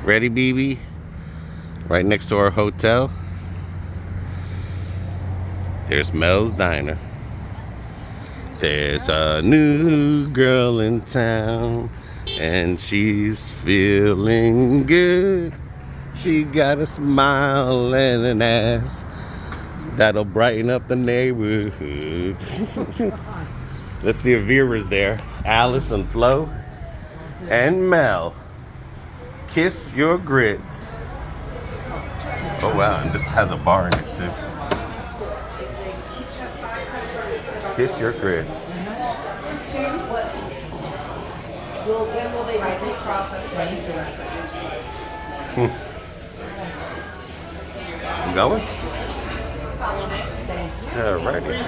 Ready, BB? Right next to our hotel. There's Mel's Diner. There's a new girl in town, and she's feeling good. She got a smile and an ass that'll brighten up the neighborhood. Let's see if Vera's there. Alice and Flo and Mel. Kiss your grits. Oh wow, and this has a bar in it too. Kiss your grits. When will they make this process ready? I'm going? Follow me. Alrighty.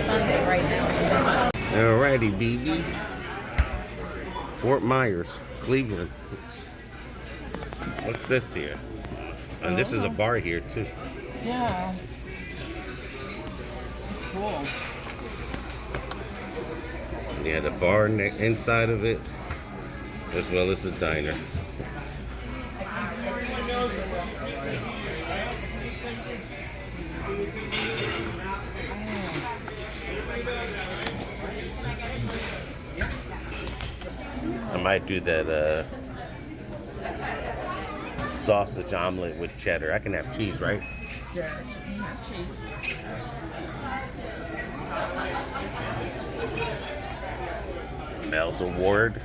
Sunday right now. Alrighty, BB. Fort Myers, Cleveland. What's this here? And this is a bar here too. Yeah. It's cool. Yeah, the bar inside of it, as well as the diner. I might do that sausage omelet with cheddar. I can have cheese, right? Yeah, you can have cheese. Mel's Award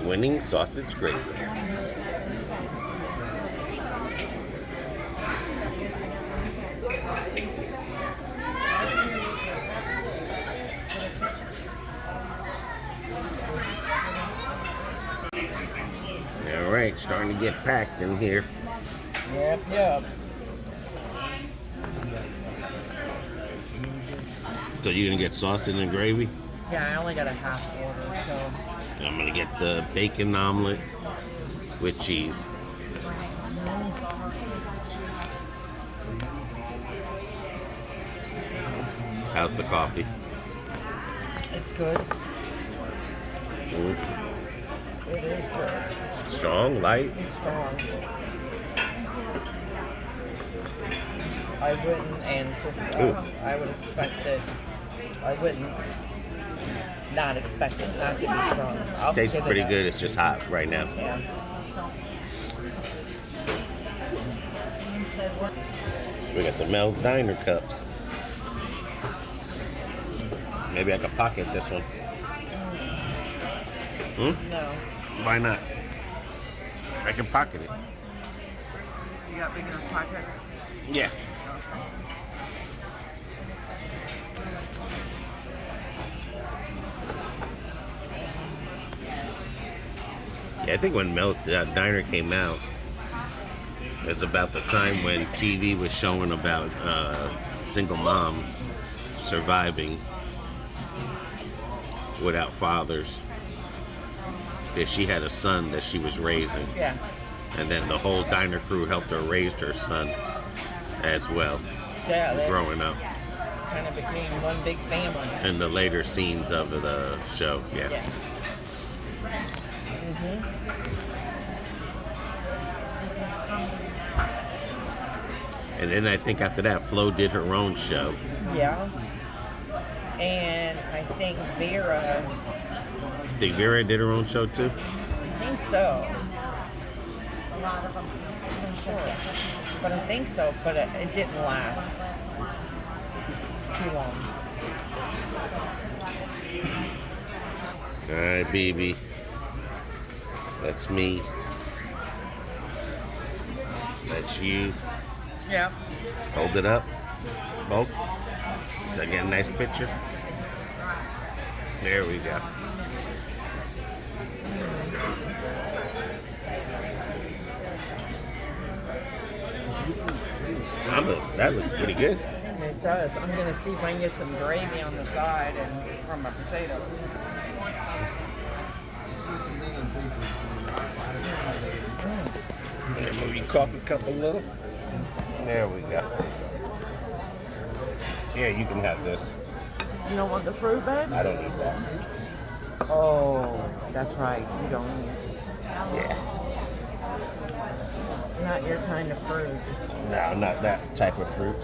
winning sausage gravy. All right, starting to get packed in here. Yep. So you're gonna get sausage and gravy? Yeah, I only got a half order, so. I'm gonna get the bacon omelet with cheese. How's the coffee? It's good. Mm. It is good. Strong, light? It's strong. I wouldn't I would expect it. I wouldn't not expect it not to be strong. Tastes pretty good. It's just hot right now. Yeah. We got the Mel's Diner cups. Maybe I could pocket this one. No. Why not? I can pocket it. You got big enough pockets? Yeah. Yeah, I think when Mel's Diner came out, it was about the time when TV was showing about single moms surviving without fathers. That she had a son that she was raising. Yeah. And then the whole diner crew helped her raise her son as well, Yeah, they growing up. kind of became one big family. In the later scenes of the show, yeah. Yeah. And then I think after that, Flo did her own show. Yeah. And I think Vera. Think Vera did her own show too? I think so. A lot of them. I'm not sure. But I think so, but it didn't last too long. Alright, baby. That's me. That's you. Yeah. Hold it up. Both. So I get a nice picture. There we go. That looks pretty good. It does. I'm going to see if I can get some gravy on the side and from my potatoes. Move your coffee cup a little. There we go. Yeah, you can have this. You don't want the fruit, babe? I don't need that. Oh. That's right. You don't eat. Yeah. It's not your kind of fruit. No, not that type of fruit.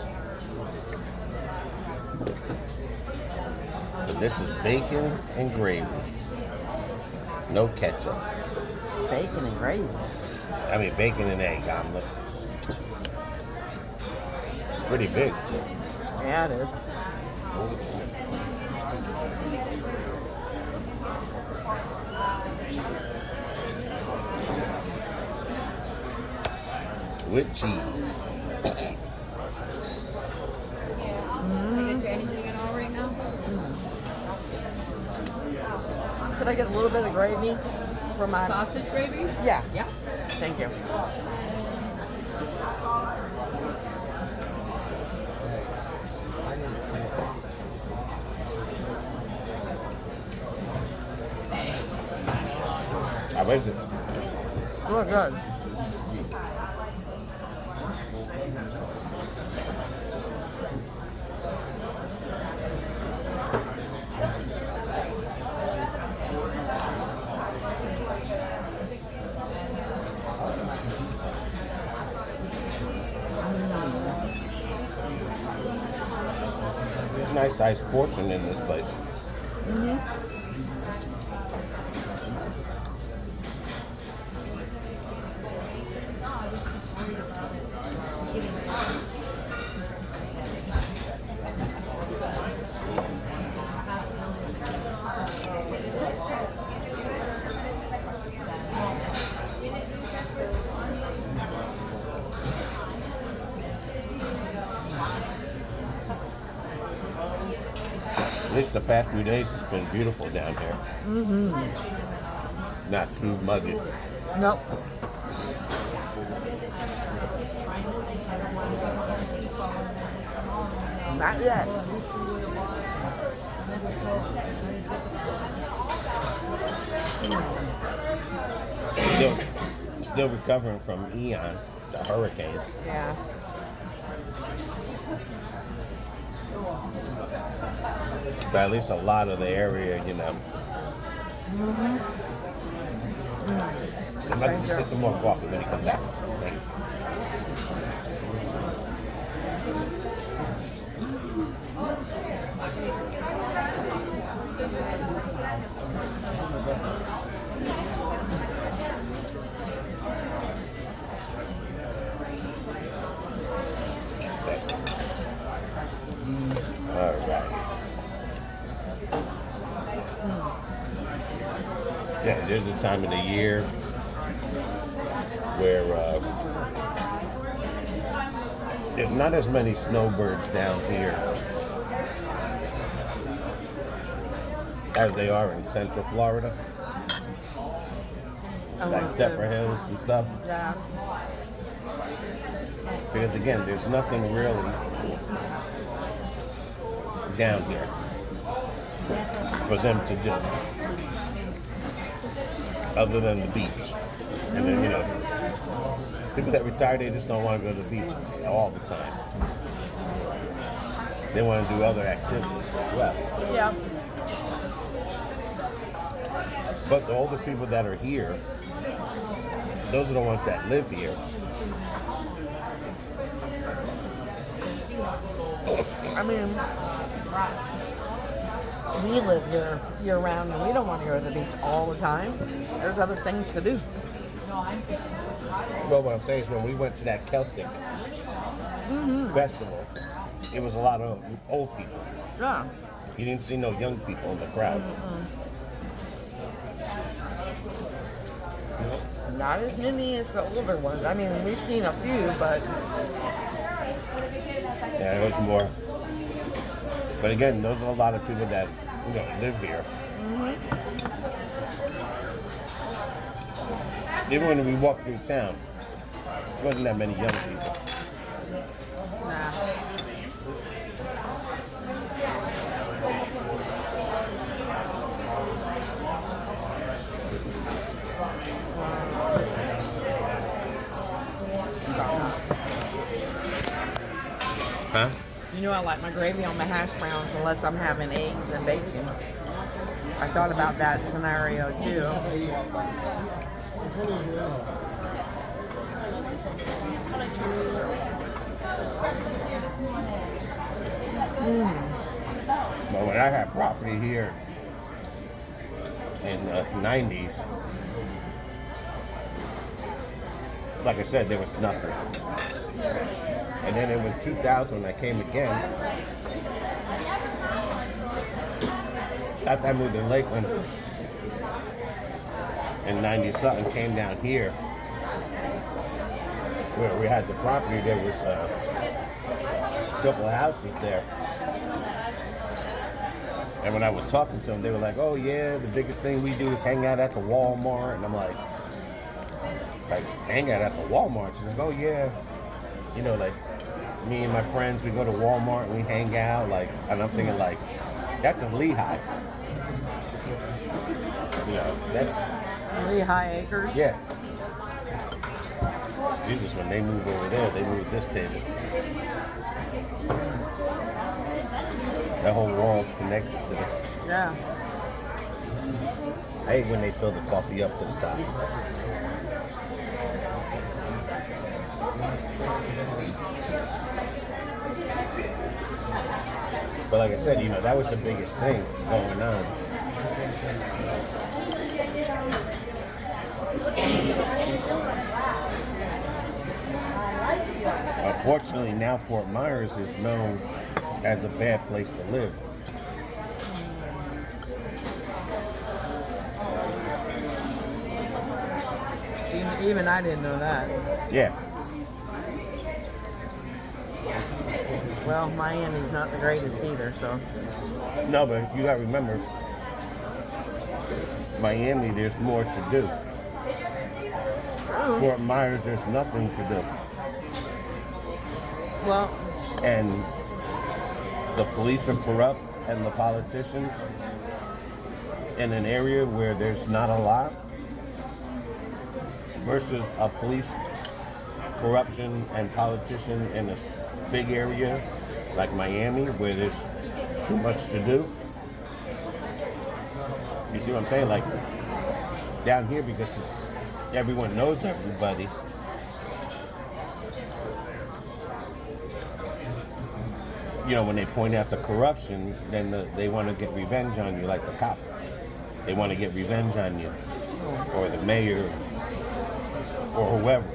But this is bacon and gravy. No ketchup. Bacon and gravy. I mean, bacon and egg omelet. It's pretty big. Yeah, it is. With cheese. Can I get you anything at all right now? Could I get a little bit of gravy for my Sausage gravy? Yeah. Yeah. Thank you. How is it? Oh, good. Nice sized portion in this place. At least the past few days it's been beautiful down here. Not too muggy. Nope. Not yet. Still recovering from Ian, the hurricane. Yeah. But at least a lot of the area, you know. I might just get some more coffee when he comes back. Thank you. All right. Yeah, there's a time of the year where there's not as many snowbirds down here as they are in Central Florida, like Zephyrhills and stuff. Yeah. Because again, there's nothing really down here for them to do other than the beach. And then, you know, people that retire, they just don't want to go to the beach all the time. They want to do other activities as well. Yeah. But the older people that are here, those are the ones that live here. I mean, we live here year round and we don't want to go to the beach all the time. There's other things to do. Well, what I'm saying is when we went to that Celtic festival, it was a lot of old people. Yeah. You didn't see no young people in the crowd. Not as many as the older ones. I mean, we've seen a few, but Yeah, it was more. But again, those are a lot of people that, you know, live here. Even when we walked through town, there wasn't that many young people. nah. Huh? You know I like my gravy on my hash browns unless I'm having eggs and bacon. I thought about that scenario too. But when I had property here in the 90s, like I said, there was nothing. And then in 2000, I came again. After I moved to Lakeland in 90-something, came down here where we had the property. There was a couple of houses there. And when I was talking to them, they were like, oh yeah, the biggest thing we do is hang out at the Walmart. And I'm like hang out at the Walmart? She's like, oh yeah. You know, like, me and my friends, we go to Walmart and we hang out. Like, and I'm thinking like, that's in Lehigh. You know, that's... Lehigh Acres? Yeah. Jesus, when they move over there, they move this table. That whole wall's connected to it. Yeah. I hate when they fill the coffee up to the top. But like I said, you know, that was the biggest thing going on. Unfortunately, now Fort Myers is known as a bad place to live. Even I didn't know that. Yeah. Well, Miami's not the greatest either, so. No, but you gotta remember, Miami, there's more to do. Fort Myers, there's nothing to do. Well. And the police are corrupt, and the politicians in an area where there's not a lot, versus a police corruption and politician in a big area like Miami where there's too much to do. You see what I'm saying? Like down here, because everyone knows everybody. You know, when they point out the corruption, then they want to get revenge on you, like the cop. They want to get revenge on you, or the mayor, or whoever.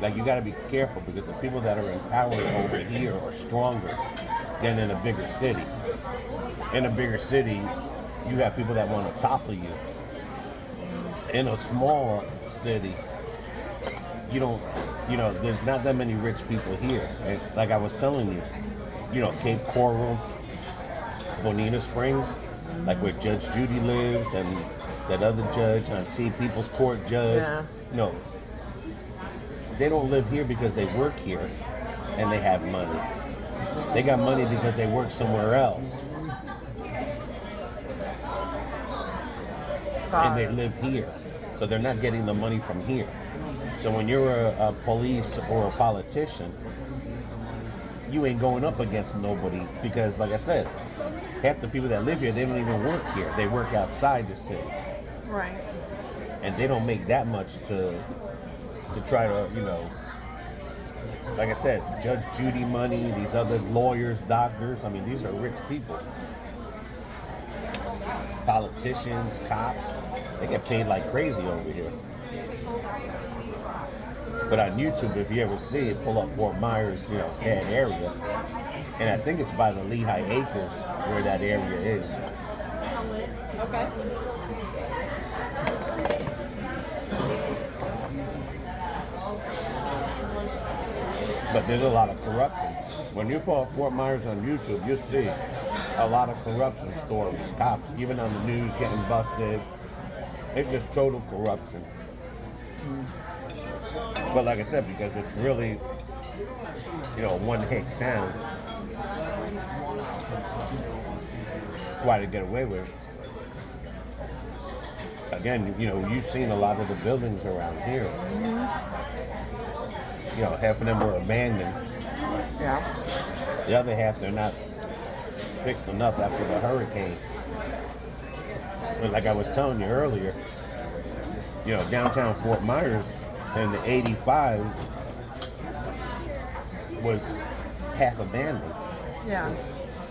Like, you got to be careful, because the people that are in power over here are stronger than in a bigger city. In a bigger city, you have people that want to topple you. In a small city, you know, there's not that many rich people here. And like I was telling you, you know, Cape Coral, Bonita Springs, like where Judge Judy lives, and that other judge on People's Court judge. Yeah. No, they don't live here because they work here and they have money. They got money because they work somewhere else. And they live here. So they're not getting the money from here. So when you're a police or a politician, you ain't going up against nobody, because like I said, half the people that live here, they don't even work here. They work outside the city. Right. And they don't make that much to try to, you know, like I said, Judge Judy money, these other lawyers, doctors, I mean, these are rich people. Politicians, cops, they get paid like crazy over here. But on YouTube, if you ever see it, pull up Fort Myers, you know, bad area. And I think it's by the Lehigh Acres where that area is. Okay. But there's a lot of corruption. When you pull up Fort Myers on YouTube, you'll see a lot of corruption stories. Cops, even on the news, getting busted. It's just total corruption. But like I said, because it's really, you know, one hit town, that's why they get away with it. Again, you know, you've seen a lot of the buildings around here. You know, half of them were abandoned. Yeah. The other half, they're not fixed enough after the hurricane. But like I was telling you earlier, downtown Fort Myers in the '85 was half abandoned. Yeah.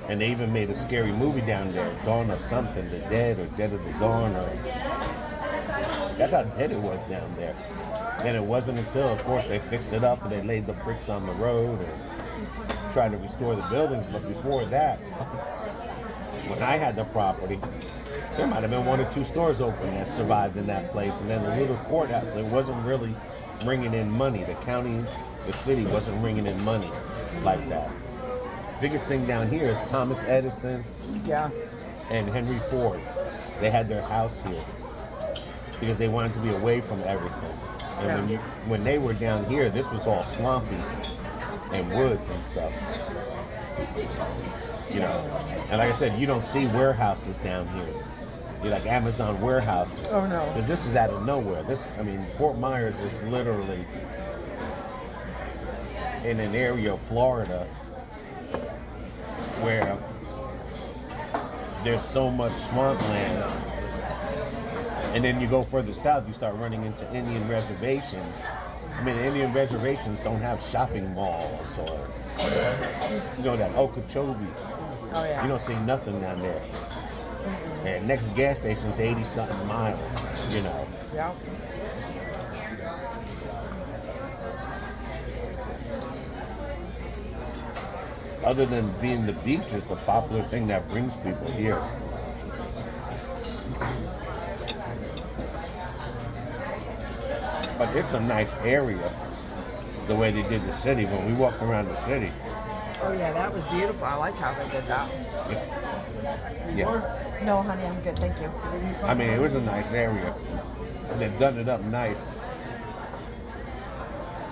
And they even made a scary movie down there, Dawn of something, The Dead or Dead of the Dawn. That's how dead it was down there. Then it wasn't until, of course, they fixed it up and they laid the bricks on the road and tried to restore the buildings. But before that, when I had the property, there might have been 1 or 2 stores open that survived in that place. And then the little courthouse, it wasn't really bringing in money. The county, the city wasn't bringing in money like that. Biggest thing down here is Thomas Edison and Henry Ford. They had their house here because they wanted to be away from everything. And when they were down here, this was all swampy and woods and stuff. And like I said, you don't see warehouses down here. You like Amazon warehouses. Oh no. Because this is out of nowhere. Fort Myers is literally in an area of Florida where there's so much swampland. And then you go further south, you start running into Indian reservations. Indian reservations don't have shopping malls or, that Okeechobee. Oh, yeah. You don't see nothing down there. And next gas station's 80-something miles, Yeah. Other than being the beach is the popular thing that brings people here. But it's a nice area, the way they did the city. When we walked around the city. Oh yeah, that was beautiful. I like how they did that. Yeah. No, honey, I'm good. Thank you. It was a nice area. They've done it up nice.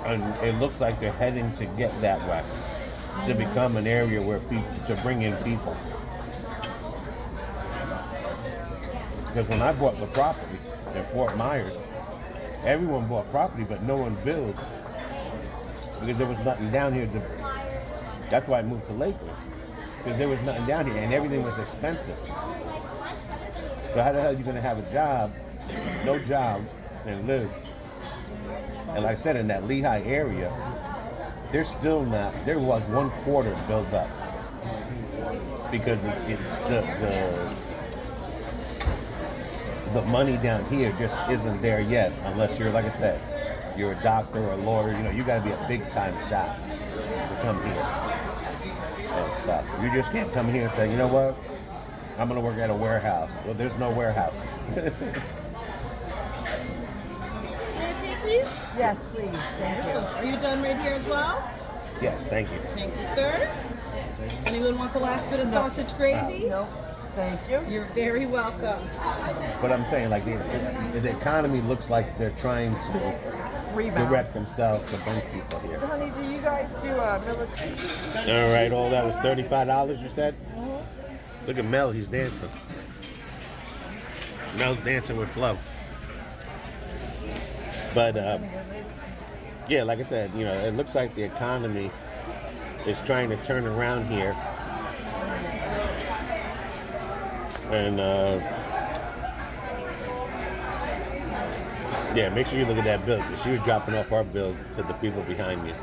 And it looks like they're heading to get that way. To become an area where to bring in people. Because when I bought the property in Fort Myers, everyone bought property, but no one built because there was nothing down here. That's why I moved to Lakewood, because there was nothing down here and everything was expensive. So how the hell are you going to have a job, no job, and live? And like I said, in that Lehigh area, they're still not. They're like 1/4 built up because it's the money down here just isn't there yet, unless you're, like I said, you're a doctor or a lawyer. You got to be a big time shot to come here and stuff. You just can't come here and say, you know what, I'm gonna work at a warehouse. Well, there's no warehouses. Can I take these? Yes, please. Thank you. Are you done right here as well? Yes, thank you. Thank you, sir. Anyone want the last bit of sausage gravy? No, thank you. You're very welcome. But I'm saying, like, the economy looks like they're trying to Rebound. direct themselves to bring people here. Honey, do you guys do military? All right, all that was $35, you said? Look at Mel, he's dancing. Mel's dancing with Flo. But, yeah, like I said, it looks like the economy is trying to turn around here. And, yeah, make sure you look at that bill, because she was dropping off our bill to the people behind you.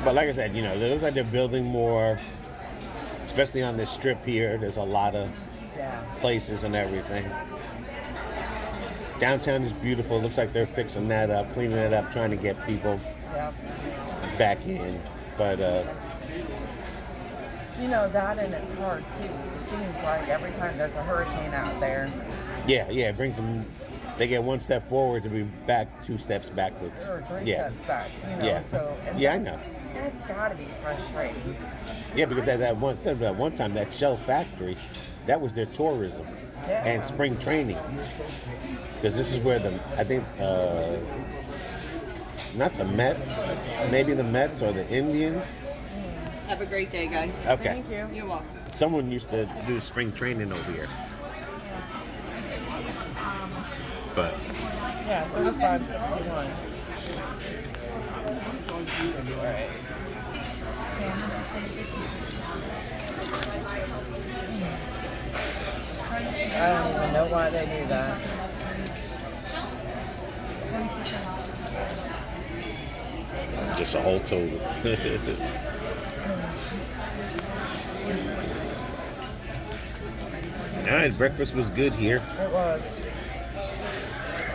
But like I said, it looks like they're building more, especially on this strip here. There's a lot of places and everything. Downtown is beautiful. Looks like they're fixing that up, cleaning it up, trying to get people back in. But, that and it's hard too. It seems like every time there's a hurricane out there. Yeah, it brings them. They get one step forward to be back 2 steps backwards. Or 3 steps back. Yeah. So, and I know. That's got to be frustrating. Yeah, because at that one time, that shell factory, that was their tourism and spring training. Because this is where not the Mets, maybe the Mets or the Indians. Have a great day, guys. Okay. Thank you. You're welcome. Someone used to do spring training over here. But Yeah, 35.61. All right. why they do that. Just a whole total. All right, breakfast was good here. It was.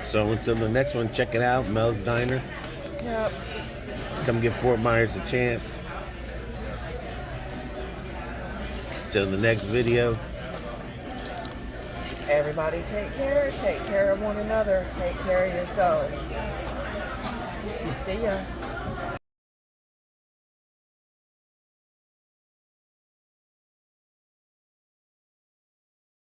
So until the next one, check it out, Mel's Diner. Yep. Come give Fort Myers a chance. Till the next video. Everybody take care. Take care of one another. Take care of yourselves. See ya.